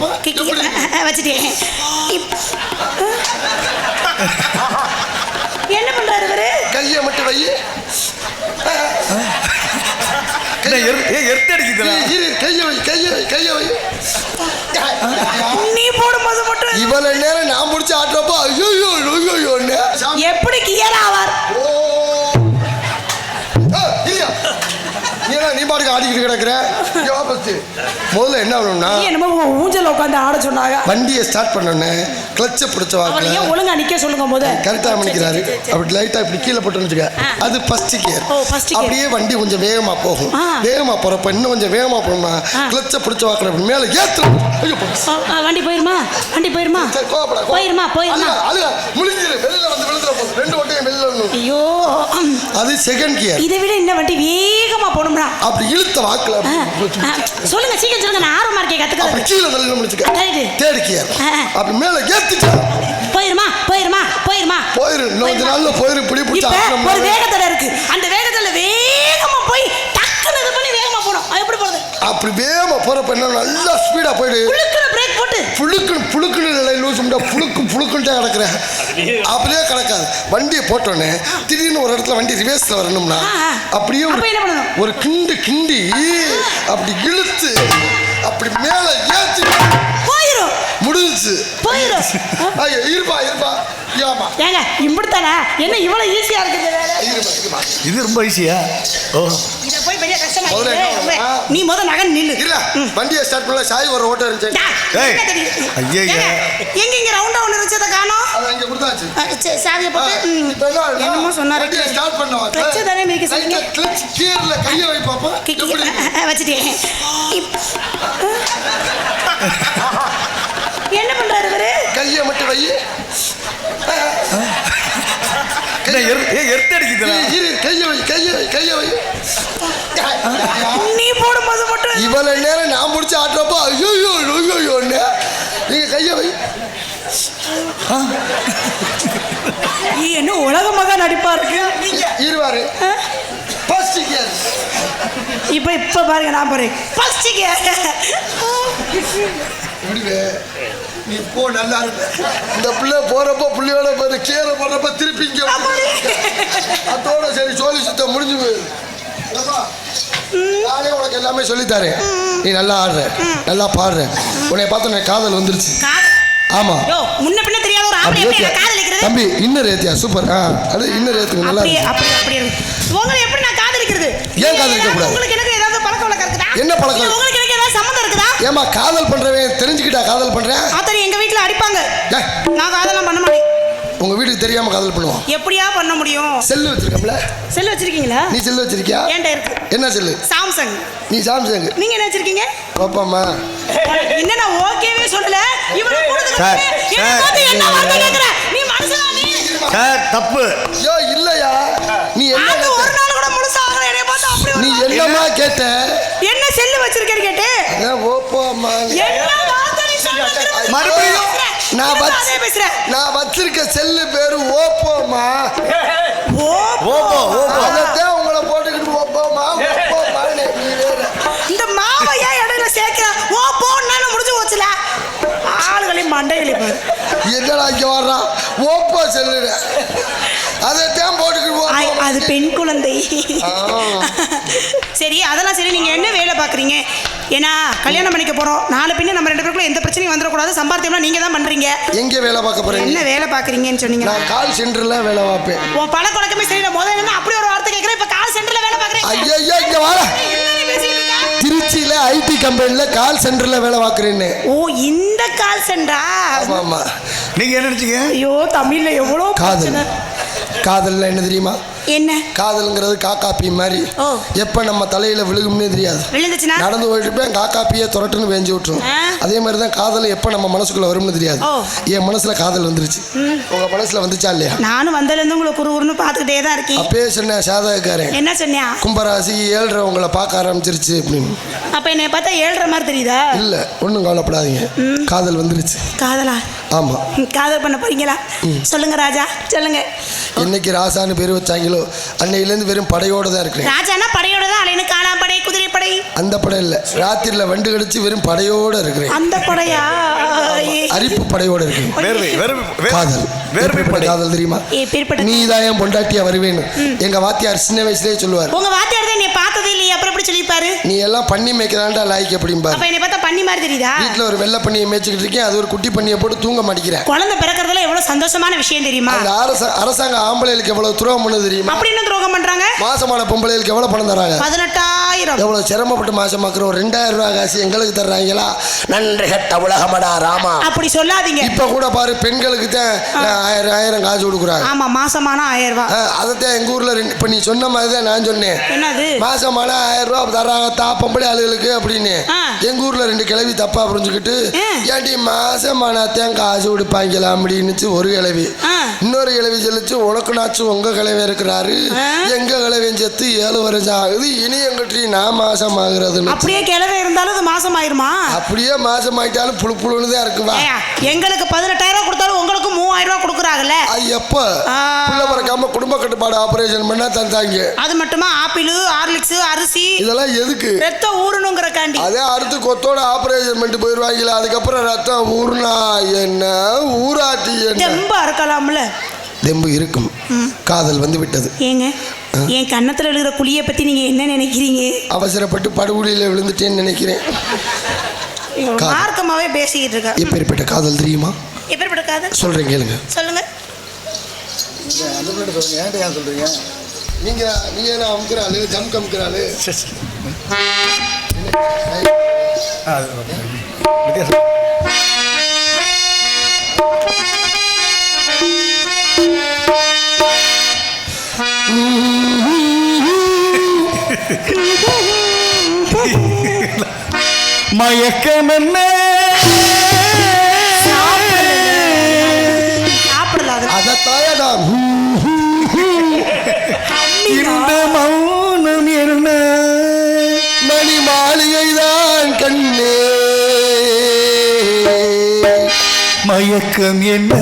பாப்பா. வச்சுட்டேன். என்ன பண்றாரு இவரு? கையை மட்டும் வை. நீ போடும்போது மட்டும் இவ்வளவு நேரம் நான் முடிச்சு ஆட்டுறப்போ ஐயோ எப்படி கியர் ஆவார்? நீ பாட்டுக்கு ஆடிக்கிட்டு கிடக்குற. முதல்ல என்ன ஆகணும்னா ஊஞ்சல் உட்காந்து ஆட சொன்னாங்க. வண்டியை ஸ்டார்ட் பண்ணோன்னு கிளச்சை பிடிச்ச வாக்கில் ஒழுங்கா நிக்க சொல்லுங்க. போது கரெக்டாக பண்ணிக்கிறாரு. அப்படி லைட்டாக இப்படி கீழே போட்டோன்னு வச்சுக்க, அது ஃபர்ஸ்ட் கியர். அப்படியே வண்டி கொஞ்சம் வேகமாக போகும். வேகமாக போகிறப்ப இன்னும் கொஞ்சம் வேகமாக போகணும்னா கிளச்சை பிடிச்ச வாக்கில் அப்படி மேலே ஏற்று வண்டி போயிருமா? வண்டி போயிருமா? போயிருமா? போயிருமா? முடிஞ்சிரு. வெளியில வந்து விழுந்துற போகுது. ரெண்டு வண்டியும் வெளியில வந்து. ஐயோ, அது செகண்ட் கியர். இதை விட இந்த வண்டி வேகமா போகணும்னா அப்படி இழுத்த வாக்குல சொல்லுங்க, சீக்கிரம் சொல்லுங்க. நான் ஆர்வமா இருக்கேன் கத்துக்க. அப்படி கீழே தள்ளி முடிச்சுக்க. Third gear. அப்படி மேலே ஏத்திட்டா போயிருமா? போயிருமா? போயிருமா? போயிரு. இன்னொரு நாள்ல போயிரு. இப்படி பிடிச்சா ஒரு வேகத்துல இருக்கு. அந்த வேகத்துல வேகமா போய் டக்குனு இது பண்ணி வேகமா போணும். அது எப்படி போறது? அப்படி வேகமா போறப்ப என்ன நல்லா ஸ்பீடா போயிடு. புளுக்குன பிரேக் போட்டு புளுக்குன்னு இல்லை லூஸ் பண்ணா புளுக்குன்ட்டே கிடக்குறேன். அப்படியே கிடக்காது. வண்டியை போட்டோன்னே திடீர்னு ஒரு இடத்துல வண்டி ரிவேர்ஸ்ல வரணும்னா அப்படியே ஒரு கிண்டி அப்படி இழுத்து அப்படி மேல ஏற்றி போயிரும். முடிஞ்சிச்சு. போயிரும். ஐயோ இருப்பா ஏமா ஏங்க இப்படித்தானே? என்ன இவ்வளவு ஈஸியா இருக்குது வேலை? இது ரொம்ப ஈஸியா? ஓ, இத போய் பெரிய கஷ்டமா இருக்கு. நீ முத நகன் நில்லு. இல்ல வண்டியை ஸ்டார்ட் பண்ணல. சாய் ஒரு ஓட்ட இருந்துச்சு. ஏய் ஐயா எங்க இங்க ரவுண்டா ஒன்னு இருந்துச்சத காணோம். அது அங்க கொடுத்தாச்சு. சாவியை போட்டு என்னமோ சொன்னாரு. ஸ்டார்ட் பண்ணவா? கிளட்ச் தானே மிதிக்க சொன்னீங்க. கிளட்ச் கியர்ல கையை வை பாப்பா. வச்சிட்டேன். என்ன பண்றாரு இவரு? கையை மட்டும் வை. நீ போடும்போது மட்டும் இவ்வளவு நேரம் நான் முடிச்சு ஆட்டுறப்போ ஐயோ நீங்க கையை வை. என்ன உலகமாக நடிப்பா இருக்கு. இருவாரு இப்ப பாருங்க. நான் பாருங்க ஃபர்ஸ்ட் கியர். நீ போ, நல்லா இருக்கு. இந்த பிள்ளை போறப்போ புள்ளியோட போய் கீரை போடுறப்ப திருப்பி அதோட சரி சோழி சுத்தம் முடிஞ்சு போயிரு. நானே உனக்கு எல்லாமே சொல்லித்தாரேன். நீ நல்லா ஆடுற, நல்லா பாடுற. உன்னை பார்த்து எனக்கு காதல் வந்துருச்சு. ஆமா, முன்ன பின்ன தெரியாத ஒரு ஆம்பளை எப்படி காதலிக்கிறது? தம்பி இன்னர் ஏத்தியா? சூப்பர். அது இன்னர் ஏத்துங்க. நல்லா இருக்கு. அப்படி உங்களை எப்படி நான் காதலிக்கிறது? ஏன் காதலிக்க கூடாது? உங்களுக்கு எனக்கு ஏதாவது பழக்க வழக்கம் இருக்குதா? என்ன பழக்கம்? உங்களுக்கு எனக்கு ஏதாவது சம்பந்தம் இருக்குதா? ஏமா காதல் பண்றவன் தெரிஞ்சுக்கிட்டா காதல் பண்றேன்? ஆத்தரி எங்க வீட்ல அடிப்பாங்க. நான் காதலாம் பண்ண மாட்டேன். உங்க வீட்டுக்கு தெரியாம காதல் பண்ணுவோம்? எப்படியா பண்ண முடியும்? செல்லு வச்சிருக்கோம்ல. செல்லு வச்சிருக்கீங்களா? நீ செல்லு வச்சிருக்கியா? ஏன்டா இருக்கு. என்ன செல்லு? சாம்சங். நீ சாம்சங். நீங்க என்ன வச்சிருக்கீங்க? பாப்பாமா. என்ன நான் ஓகேவே சொல்லல. இவனை போடுறது என்ன பார்த்து என்ன வார்த்தை கேக்குற? நீ மனுஷனா நீ? சார் தப்பு. யோ இல்லையா. நீ என்ன அது ஒரு நாள் கூட முழுசா ஆகல. என்னைய பார்த்து அப்படி நீ என்னமா கேட்ட? என்ன செல்லு வச்சிருக்கேன்னு கேட்டே. ஓப்போமா. என்ன வார்த்தை நீ சொல்றது? மறுபடியும் நான் வச்சிருக்க செல்லு பேரு ஓப்போமா. ஓப்போ. அதான் உங்களை போட்டுக்கிட்டு ஓப்போமா ஓப்போமான்னு நீ வேற. இந்த மாவை ஏன் இடையில சேர்க்கிற? ஓப்போன்னு முடிஞ்சு போச்சுல. ஆளுகளையும் மண்டைகளையும் பாரு. என்னடா இங்க வர்றான்? ஓப்போ செல்லுட. அதைத்தான் போட்டுக்கிட்டு. அது பெண் குழந்தை. சரி, அதெல்லாம் சரி. நீங்க என்ன வேலை பாக்குறீங்க? ஏன்னா கல்யாணம் பண்ணிக்க போறோம். நாலு பின்ன நம்ம ரெண்டு பேருக்குள்ள எந்த பிரச்சனையும் வந்துடக்கூடாது. சம்பாத்தியம்லாம் நீங்க தான் பண்றீங்க. எங்க வேலை பார்க்க போறீங்க? என்ன வேலை பாக்குறீங்கன்னு சொன்னீங்க? நான் கால் சென்டர்ல வேலை பார்ப்பேன். உன் பழக்கமே சரியில்லை. முதல்ல என்ன அப்படி ஒரு வார்த்தை கேட்கறேன். இப்ப கால் சென்டர்ல வேலை பாக்குறேன். ஐயோ இங்க வாடா. திருச்சியில ஐடி கம்பெனில கால் சென்டர்ல வேலை பார்க்கறேன்னு. ஓ, இந்த கால் சென்டரா? ஆமா. நீங்க என்ன நினைச்சீங்க? ஐயோ, தமிழ்ல எவ்வளவு காதல். காதல்ல என்ன தெரியுமா? என்ன? காதல்ங்கிறது காக்காப்பி மாதிரி. எப்ப நம்ம தலையில விழுகும்னே தெரியாது. நடந்து போயிட்டு இருப்பேன், காக்காப்பியை துரட்டுன்னு வேஞ்சு விட்டுரும். அதே மாதிரி தான் காதல் எப்ப நம்ம மனசுக்குள்ள வரும்னு தெரியாது. என் மனசுல காதல் வந்துருச்சு. உங்க மனசுல வந்துச்சா இல்லையா? நானும் வந்ததுல இருந்து உங்களை குறுகுறுன்னு பார்த்துக்கிட்டே தான் இருக்கேன். அப்பயே சொன்னேன் சாதகக்காரன். என்ன சொன்னியா? கும்பராசி 7 உங்களை பார்க்க ஆரம்பிச்சிருச்சு அப்படின்னு. அப்ப என்னை பார்த்தா 7 மாதிரி தெரியுதா? இல்ல, ஒன்றும் கவலைப்படாதீங்க. காதல் வந்துருச்சு. காதலா? ஆமா. காதல் பண்ண போறீங்களா? சொல்லுங்க ராஜா, சொல்லுங்க. என்னைக்கு ராசான்னு பேர் வச்சாங்களோ வந்ததோ அன்னையிலேருந்து வெறும் படையோட தான் இருக்கிறேன். ராஜானா படையோட தான் அலைனு காலாம்படை குதிரைப்படை அந்த படம் இல்ல, ராத்திரில வண்டு கடிச்சு வெறும் படையோட இருக்கிறேன். அந்த படையா? அரிப்பு படையோட இருக்கேன். காதல் வேறுபட்ட காதல் தெரியுமா? நீ தான் என் பொண்டாட்டியா வருவேன்னு எங்க வாத்தியார் சின்ன வயசுலயே சொல்லுவார். உங்க வாத்தியார் தான் நீ பார்த்ததே இல்லையா, அப்புறம் எப்படி சொல்லிப்பாரு? நீ எல்லாம் பண்ணி மேய்க்கதான்டா லாய்க்கு அப்படிம்பாரு. அப்ப என்னை பார்த்தா பண்ணி மாதிரி தெரியுதா? வீட்டுல ஒரு வெள்ளை பண்ணியை மேய்ச்சிக்கிட்டு இருக்கேன், அது ஒரு குட்டி பண்ணியை போட்டு தூங்க மாட்டேங்கிறேன். குழந்தை பிறக்கிறதுல எவ்வளவு சந்தோஷமான விஷயம் தெரியுமா? அந்த அரசாங்க ஆம்பளைகளுக்கு எவ்வளவு துரோகம் பண்ணுது தெரியுமா? அப்படி என்ன துரோகம் பண்றாங்க? மாசமான பொம்பளைகளுக்கு எவ்வளவு பணம் தராங்க? 18,000. எவ்வளவு சிரமப்பட்டு மாசமாக்குறோம். 2,000 ரூபாய் காசு எங்களுக்கு தர்றாங்களா? நன்றி கெட்ட உலகமடா ராமா. அப்படி சொல்லாதீங்க. இப்ப கூட பாரு, பெண்களுக்கு தான் 1000 காசு கொடுக்குறாங்க. ஆமா, மாசமான 1000 ரூபாய். அதைத்தான் எங்க ஊர்ல இப்ப நீ சொன்ன மாதிரி தான் நான் சொன்னேன். என்னது? மாசமான 1000 ரூபாய் தர்றாங்க பொம்பளை ஆளுகளுக்கு அப்படின்னு. எங்க ஊர்ல 2 கிழவி தப்பா புரிஞ்சுக்கிட்டு, ஏன்டி மாசமானத்தான் காசு கொடுப்பாங்களா அப்படின்னு ஒரு கிழவி. இன்னொரு கிழவி சொல்லிச்சு, உனக்குனாச்சும் உங்க கிழவி இருக்கிறாரு, எங்க கிழவியும் செத்து 7 வருஷம் ஆகுது, இனி எங்கிட்ட நான் மாசம் ஆகுறதுன்னு. அப்படியே கிழவி இருந்தாலும் அது மாசம் ஆயிருமா? அப்படியே மாசம் ஆயிட்டாலும் புழு புழுன்னு தான் இருக்குவா. எங்களுக்கு 18,000 கொடுத்தாலும் உங்களுக்கு 3,000 ரூபாய் கொடுக்குறாங்கல்ல. எப்ப புள்ள பிறக்காம குடும்ப கட்டுப்பாடு ஆபரேஷன் பண்ணா தந்தாங்க. அது மட்டுமா? ஆப்பிள், ஹார்லிக்ஸ், அரிசி இதெல்லாம் எதுக்கு? ரத்தம் ஊறணுங்கிறக்காண்டி. அதே அடுத்து கொத்தோட ஆபரேஷன் பண்ணிட்டு போயிருவாங்களா, அதுக்கப்புறம் ரத்தம் ஊர்னா என்ன ஊராட்டி என்ன? தெம்பா இருக்கலாம்ல. தெம்பு இருக்கும். காதல் வந்து விட்டது. ஏங்க, என் கன்னத்துல விழுகிற குழியை பத்தி நீங்க என்ன நினைக்கிறீங்க? அவசரப்பட்டு படுகுழியில விழுந்துட்டேன்னு நினைக்கிறேன். மார்க்கமாவே பேசிக்கிட்டு இருக்கா. எப்பேற்பட்ட காதல் தெரியுமா? எப்பேற்பட்ட காதல் சொல்றேன் கேளுங்க. சொல்லுங்க. சொல்றீங்க நீங்க என்ன அமுக்குறாளு, ஜம் கமுக்குறாளு. மயக்கம் என்ன அதத்தாயதான் இந்த மௌனம் என்ன மணி மாளிகைதான் கண்ணே மயக்கம் என்ன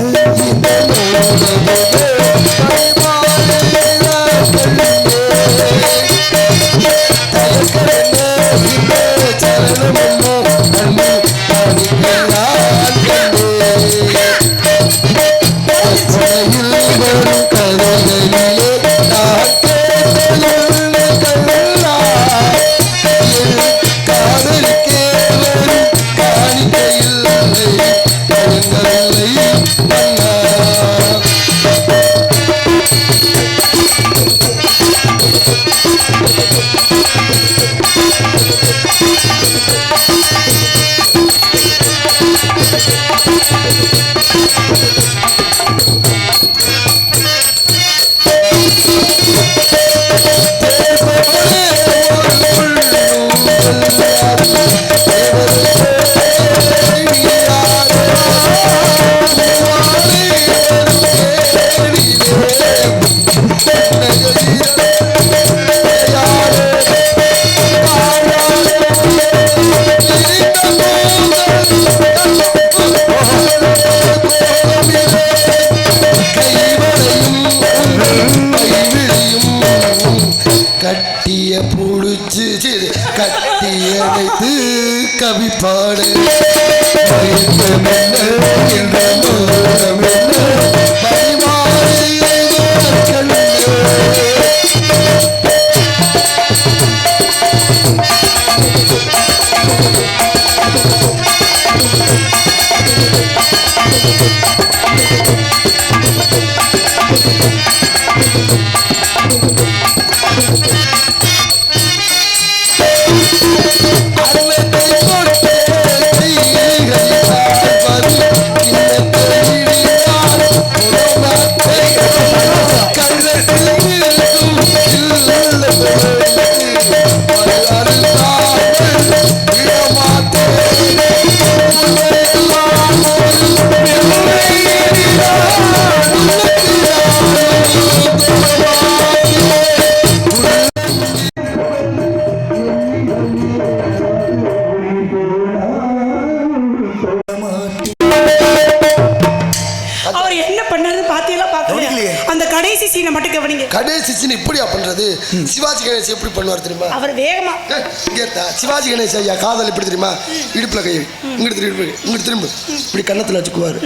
கட்டிய புடிச்சு கட்டிய வைத்து கவி பாடு சீனை மட்டும் கவனிங்க. கடைசி சீன் இப்படியா பண்றது? சிவாஜி கணேசன் எப்படி பண்ணுவார் தெரியுமா? அவர் வேகமா சிவாஜி கணேசன் ஐயா காதல் எப்படி தெரியுமா? இடுப்புல கை இங்கிட்டு திரும்ப இப்படி கன்னத்துல வச்சுக்குவாரு.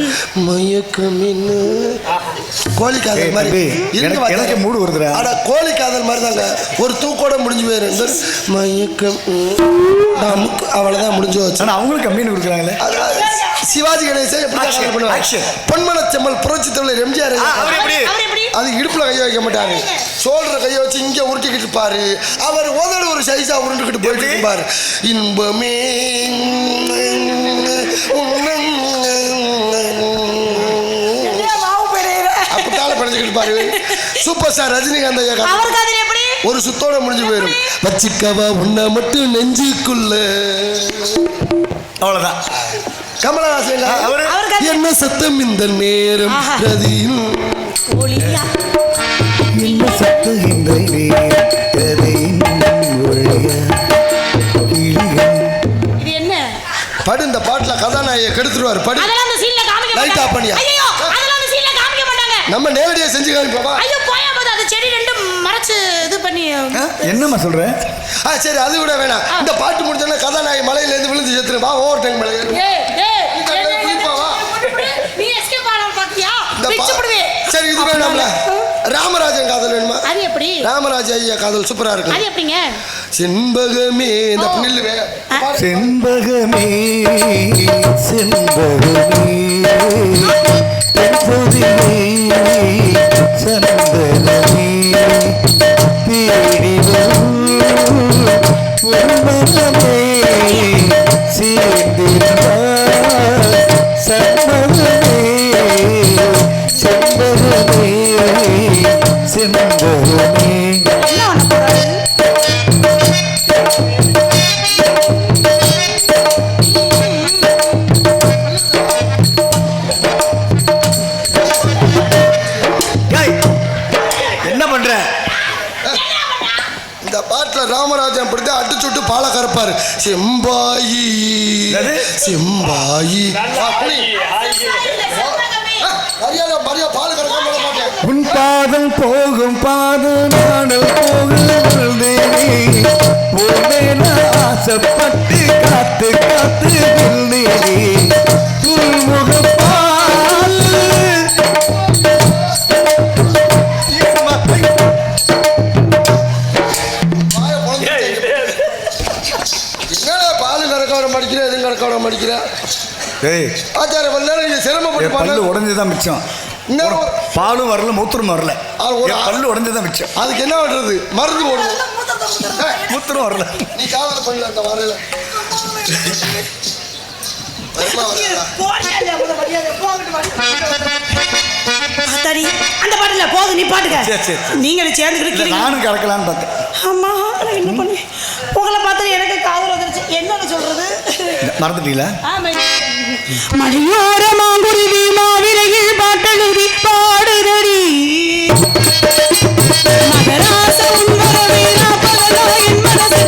மயக்கமின்னு கோழி காதல் மாதிரி எனக்கு மூடு வருதுடா. ஆனா கோழி காதல் மாதிரி தாங்க. ஒரு தூக்கோட முடிஞ்சு போயிரு. மயக்கம் அவ்வளவுதான் முடிஞ்சு வச்சு. ஆனா அவங்களுக்கு கம்மின்னு கொடுக்குறாங்களே. சிவாஜி கணேசன் பொன்மனச்செம்மல் புரட்சி தலைவர் எம்ஜிஆர் அது இடுப்புல கைய வைக்க மாட்டாரு. சோல்ற கைய வச்சு இங்க உருட்டிக்கிட்டு இருப்பாரு. அவர் உதடு ஒரு சைஸா உருண்டுகிட்டு போயிட்டு இருப்பாரு. இன்பமே அப்படித்தால படிச்சுக்கிட்டு இருப்பாரு. சூப்பர் ஸ்டார் ரஜினிகாந்த் ஐயா ஒரு சுத்தோட முடிஞ்சு போயிடும். வச்சிக்கவா உன்னை மட்டும் நெஞ்சுக்குள்ள அவ்வளவுதான். கமலஹாசன் என்ன சத்தம் இந்த நேரம் ரதியில் என்ன சத்தம் இந்த படு. இந்த பாட்டுல கதாநாயகை கெடுத்துருவாரு. படு லைட் ஆஃப் பண்ணியா? நம்ம நேரடியா செஞ்சு காமிப்போமா? என்னம்மா சொல்ற? சரி அது கூட வேணாம். இந்த பாட்டு முடிஞ்சோன்னா கதாநாயகி மலையில இருந்து விழுந்து செத்துருவா. ஓவர் டைம் மலை சரி இது வேணாம்ல. ராமராஜன் காதல் வேணுமா? அது எப்படி? ராமராஜ ஐயா காதல் சூப்பரா இருக்கு. அது எப்படிங்க? செண்பகமே இந்த புண்ணில்வே செண்பகமே செண்பகமே தென்பொதிலே சந்தனமே தேடி வரும் பொன்மனமே சேர்ந்திருந்தார் சண்பகமே செண்பகமே செண்பகமே. ராமராஜன் அப்படித்தான் அடிச்சுட்டு பால கறப்பாரு. செம்பாயி செம்பாயி உன் பாதம் போகும் பாதம் நாடல் போகுதே ஆசைப்பட்டு காத்து காத்து முகப்பால் பால் கறக்க மடிக்கிற எதுவும் கறக்க மடிக்கிற ஆச்சார சிரமப்பட்டு பல்லு உடஞ்சுதான் மிச்சம். பாலும் வரல மூத்திரம் வரல. பல்லு உடஞ்சுதான் மிச்சம். அதுக்கு என்ன பண்றது? மருந்து போடுவோம். மூத்திரம் வரல. நீ காதல் பண்ணல அந்த வரல அந்த பாட்டுல போதும். நீ பாட்டுக்க. நீங்களும் சேர்ந்து நானும் கறக்கலான்னு பார்த்தேன். ஆமா என்ன பண்ணி உங்களை பார்த்து எனக்கு காதல் வந்துருச்சு. என்னன்னு சொல்றது? மறந்துட்டீங்களா? மலையோர மாங்குருவி மாவிலையில் பாட்டெழுதி பாடுதடி மகராச உன்வர வீரா பகலோ என் மனசு